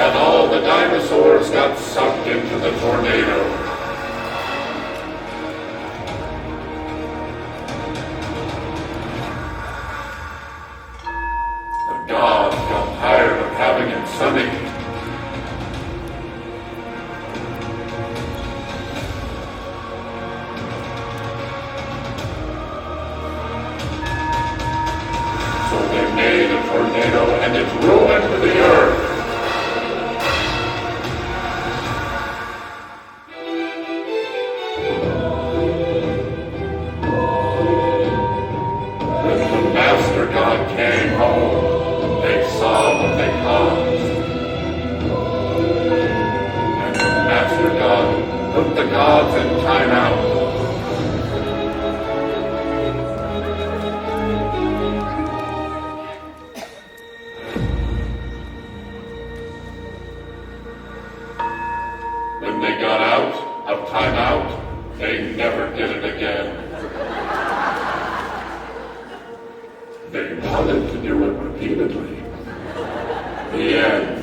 and all the dinosaurs got sucked into the tornado. The gods got tired of having it sunny. So they made a tornado and it ruined the earth. When the Master God came home, they saw what they caused. And the Master God put the gods in timeout. When they got out of timeout, they never did it again. They wanted to do it repeatedly. The end.